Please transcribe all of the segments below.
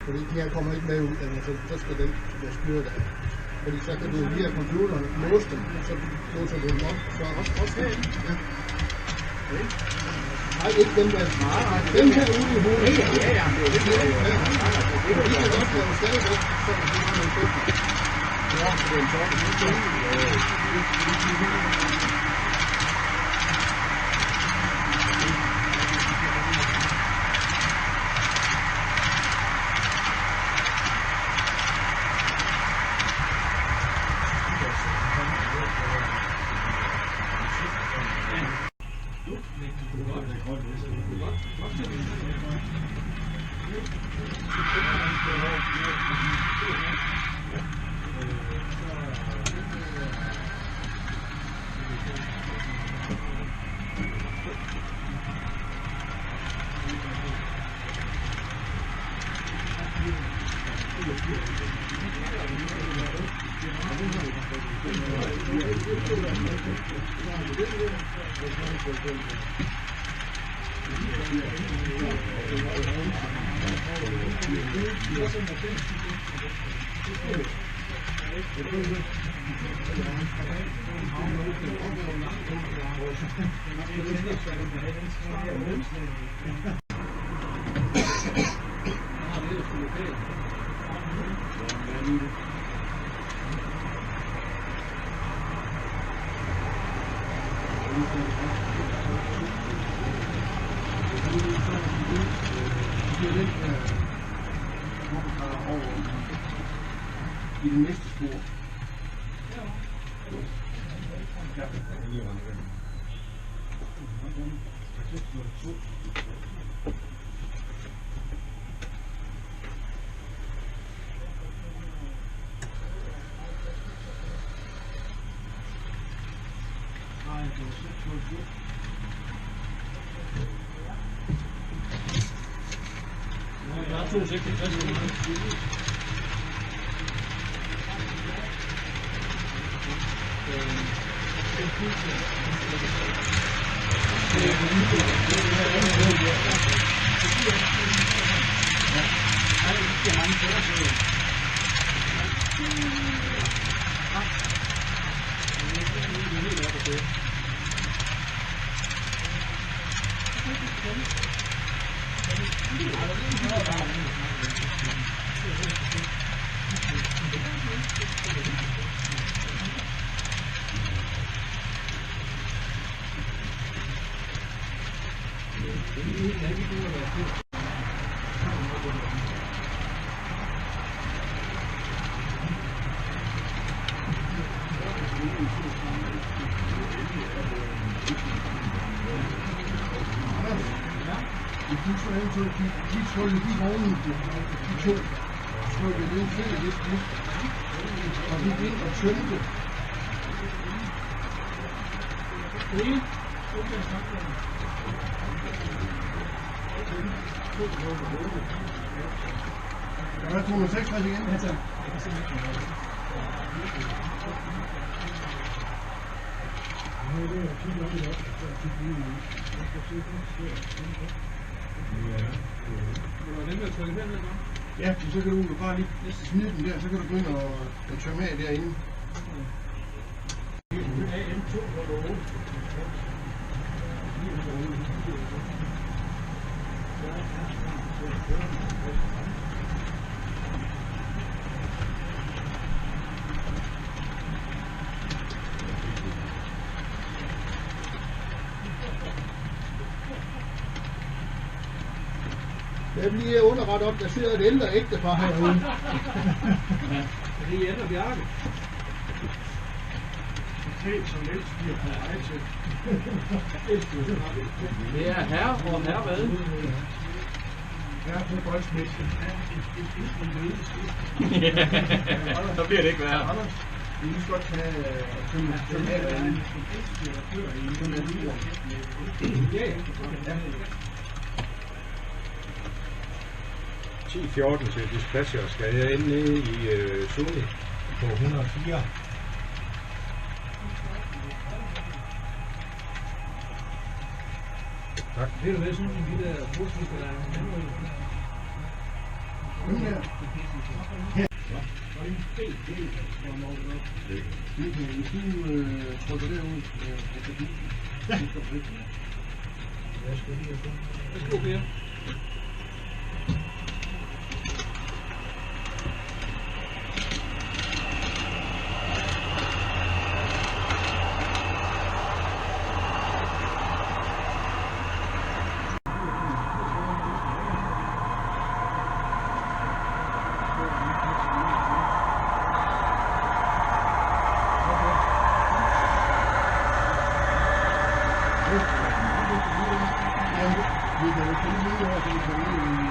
Fordi de her kommer ikke med ud, så skal den være styret af. Fordi så kan du via computeren låse dem, så låser du dem op. Så også her. Ja. Okay. Nej, ikke dem der. Nej. Dem her ude i hovedet. Ja. Det kan godt være stadigvæk, så kan du have noget køkken. Ja, så det er en tårn. I det næste spor. Der er 266. De trykker de vogne, de to, trykker det ind lidt nu, og vi vil ind og tømme det. Der er 266 igen. Ja, tak. Ja, så kan du bare lige smide den der, så kan du gå ind og tømme af derinde. Jeg bliver lige underrettet om, der sidder et ældre ægtepar herude. Det er Jan og Bjarke. Det er herre og herre hvad? Herre på Goldsmith. Så bliver det ikke værre. Anders, vi kan godt tage tømme af derinde. Ja. 10-14 til dispatcher. Skal jeg ind nede i Sony på 104? Tak. Det er jo sådan, de der brusvisker, der er Den her. Hvis du trykker derud, Værsgo, Per. Vi kan jo finde lige over, så vi kan lige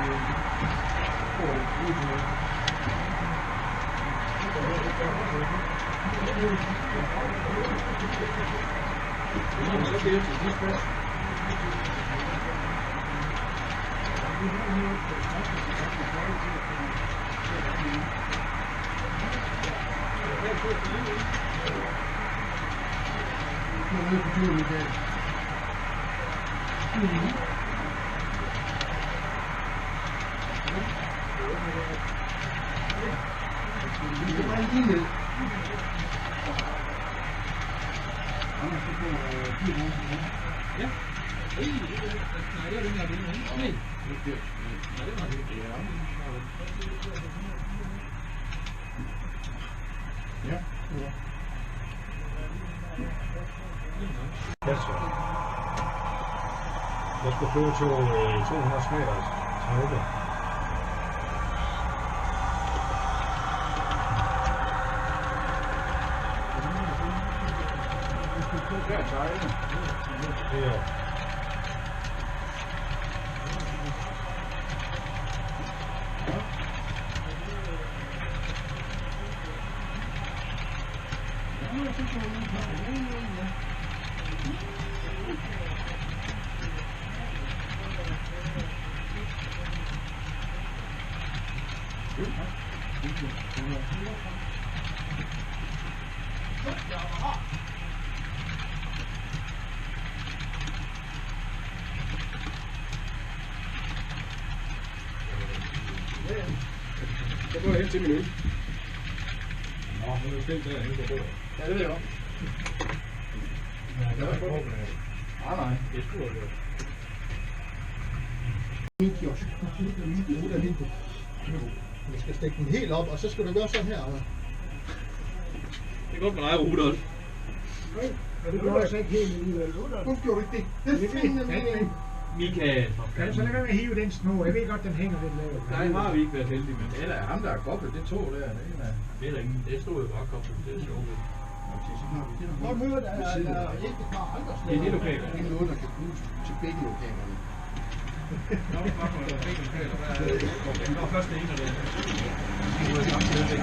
Jeg skal flyve til 200 meter traume. Ja. Så går jeg hen til min øl. Nå, nu er det slet derhen på bordet. Ja, det ved jeg godt. Ja, det var ikke Nej. det skulle jeg gøre. min kiosk. Du skal stikke den helt op, og så skal du gøre sådan her. Det er godt med dig, Rudolf. Det gjorde jeg så ikke helt alligevel. Hvorfor gjorde du ikke det? Det er fint, men Michael. Kan du så lade være med at hive den snor? Jeg ved godt, den hænger lidt lavt. Nej, nu har vi ikke været heldige, men Det er ham, der er koblet, det tog der. det er der ingen. Det stod jo bare koblet. Det er sjovt. Nå, møder der er ikke bare andre steder. Det er det lokale. Det er noget, der kan bruges til begge lokalerne. Nå, det var for begge lokaler. Der var først det ene og det andet. Det var samme sted, det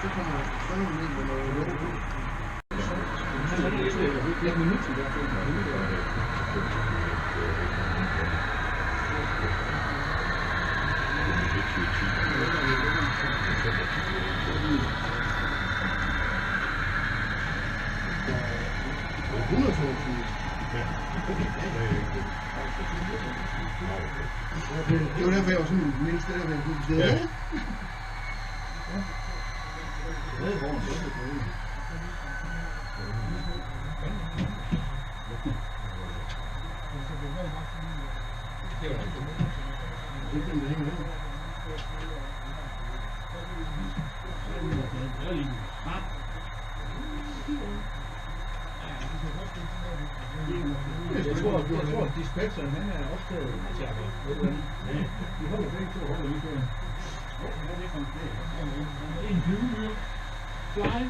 Så kommer der sådan nogle med noget logo. Det er en minut til det. Det var derfor, jeg var sådan en mindst der med en sted. Ja. Jeg tror, at dispatcheren han er optaget til at vi holder begge to holder lige før. En flyvemyr. Fly.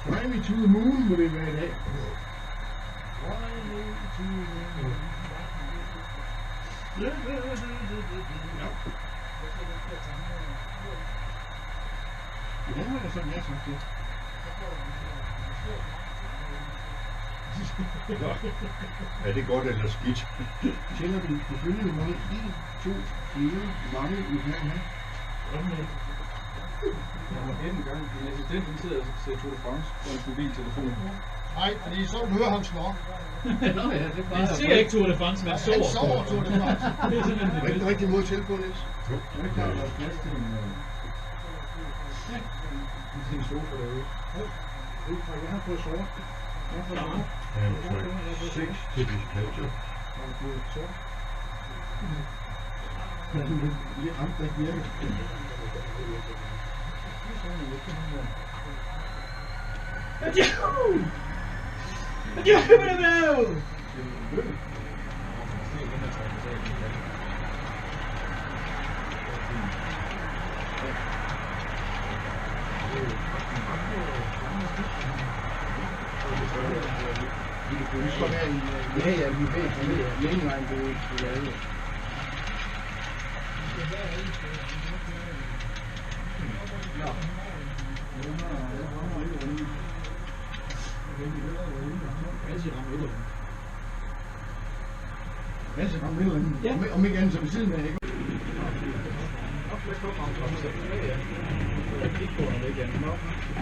Fly me to the moon, må det være i dag. Ja, det er sådan, jeg synes det. Nå. Er det godt eller skidt? Tæller du på følgende måde 1, 2, 4, mange vi kan have. Jeg var en gang, min assistent den sidder og ser Tour de France på en mobiltelefon. Nej, fordi så hører han snor. Nå ja, det Man ser ikke Tour de France, man Han sover. sover Tour de France. Det er simpelthen det Rigtig, bedste. rigtig måde til på, Niels. Jo. Jeg kan have været plads til en sofa derude. Jeg har fået sort. Jeg har fået sort. Han får 6 til dispatcher. Jeg har fået sort. Men lige ramt, der ikke virker. Ja, vi ved, vi er ikke engang det lavet. Ja, så kom et eller andet. Ja. Om ikke andet som siden af, ikke?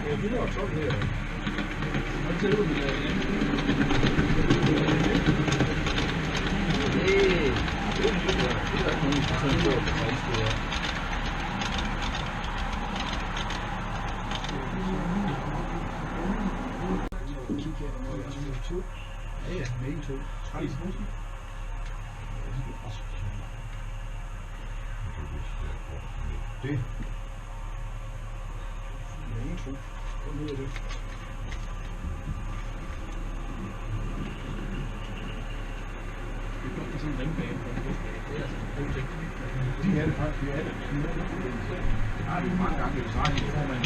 Ja, 112 her. Og til ud med Ja, begge to. Det. Det er sådan en ringbane. Det er altså en god ting. De er det faktisk, de er det. har det mange gange i Australien, hvor man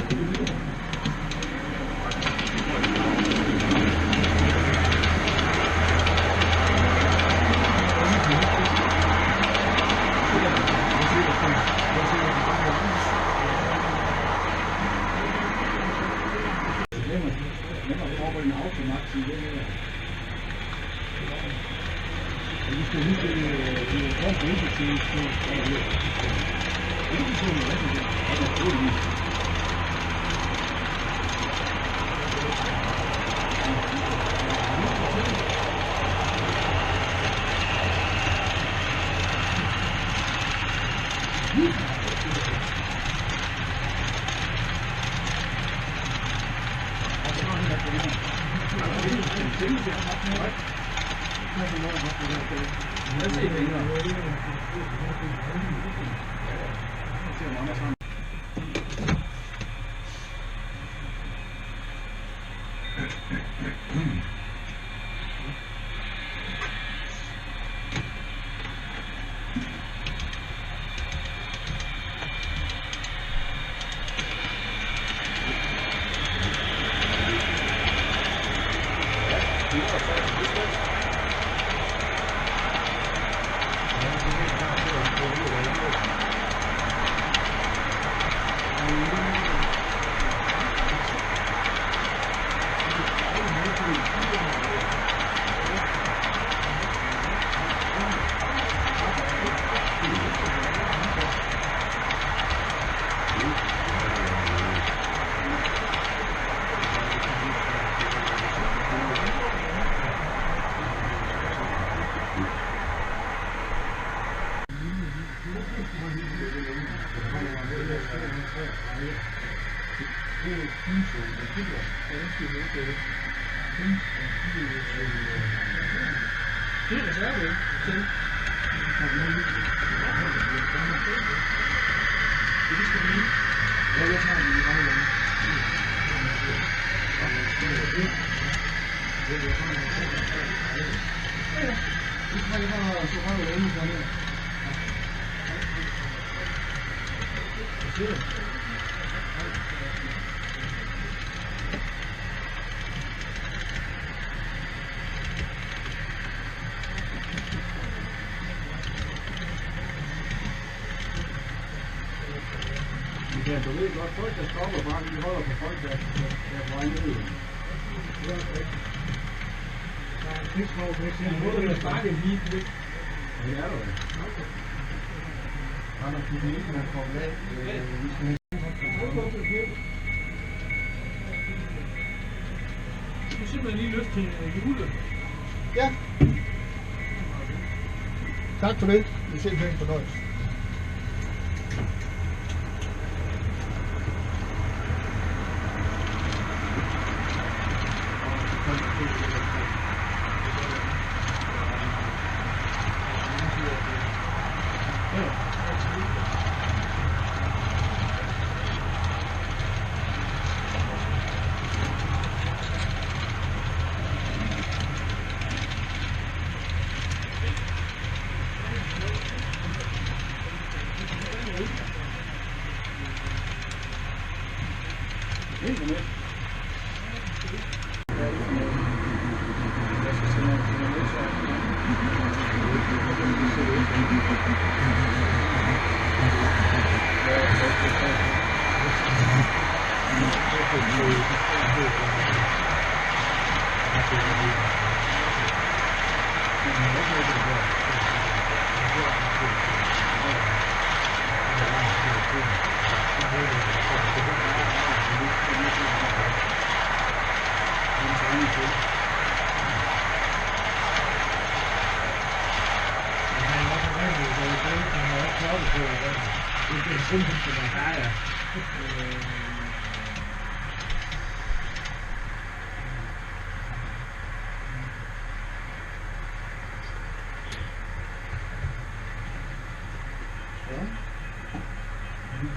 Ja, du ved godt, folk der stopper bare, de holder på folk, der er på vej ned. Måden er sparket lige væk. Det er der jo. Han har kunnet ikke med at komme af. Du kan simpelthen lige løfte til hjulet. Ja. Tak for det. Det er simpelthen en fornøjelse.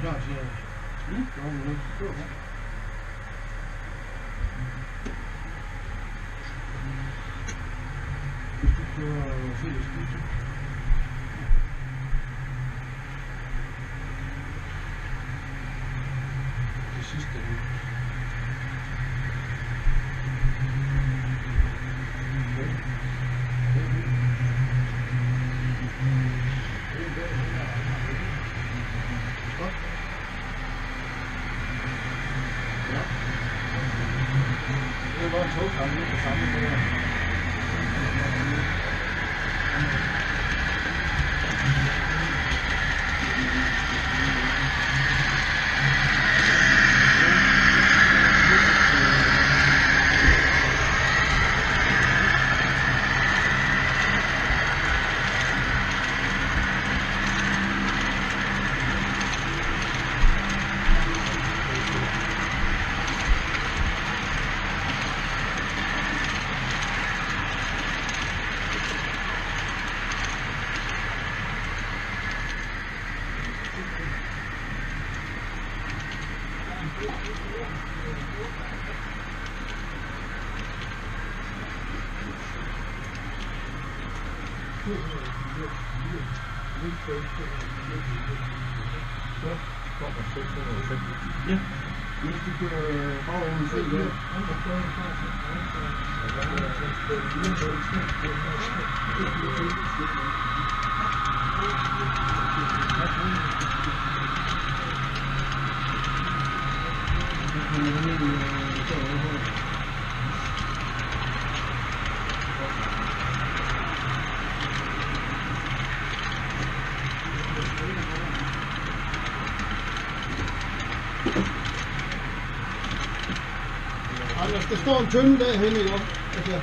Klar til at gøre noget. Hvis du kører fælles skifte. Det sidste nu. Det er bare en togkamp lige på samme måde. Så kommer 605. Ja. Hvis du kører bagover selv der. Anders, der står en tønde derhen, ikke? Altså,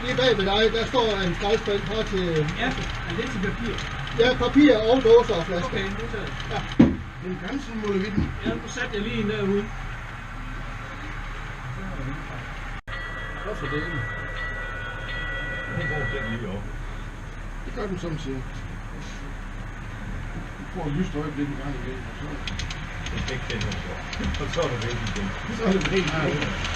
lige bag ved dig, der står en skraldespand her til... Ja, er det til papir? Ja, papir og dåser og flasker. Okay, nu tager jeg. Ja. Den grænsen må vi den. Ja, nu satte jeg lige en derude. Hvorfor det? Den går den lige op. Det gør den som siger. Du får et lyst øjeblik en gang igen, og så... Det er ikke den, der går. Og så er det væk igen. Så er det rent her.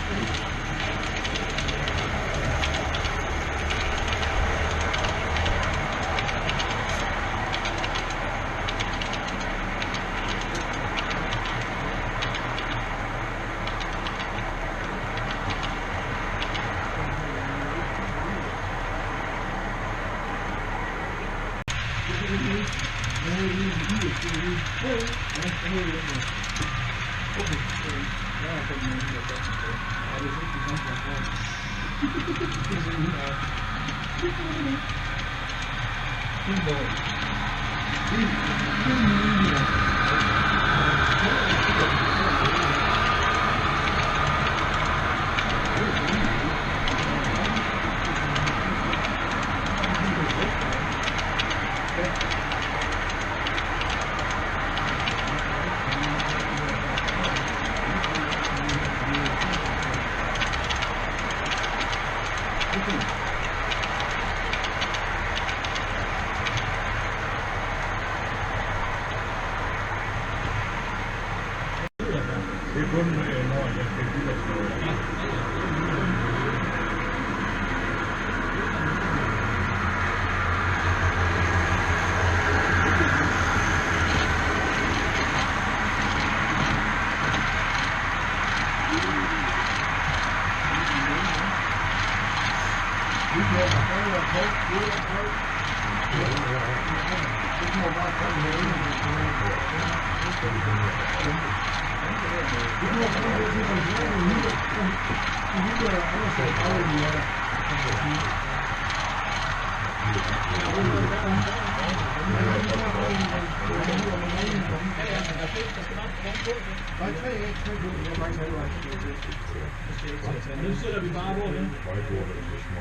Det er kun, når jeg skal ud og slå. Nu sætter vi bare på det.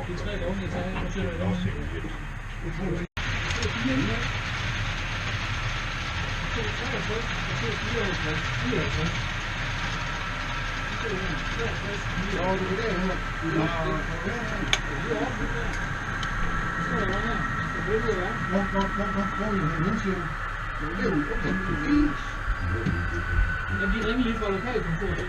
De 3 gange jeg tager, nu sætter vi det. Jamen, de ringer lige fra lokalkontoret.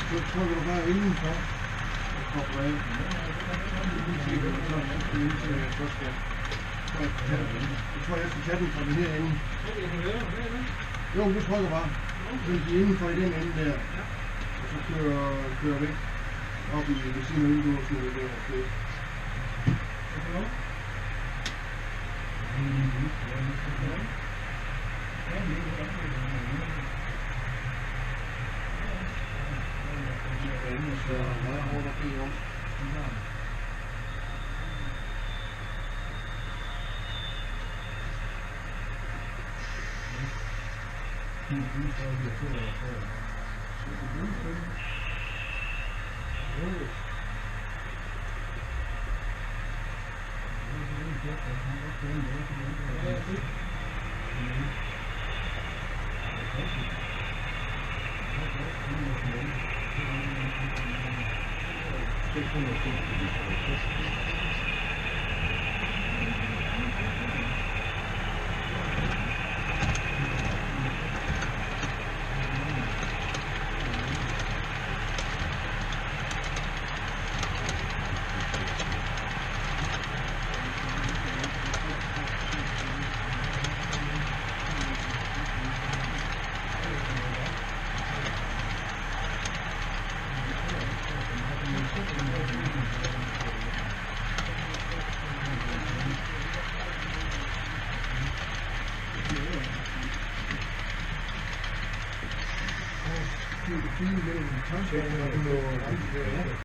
Så trykker du bare indenfor og kobler af. Jeg tror, jeg skal tage den fra den herinde. Jo, du trykker bare. Den bliver indenfor i den ende der. Og så kører væk op i ved siden af vinduet der. Fine mellem tanken og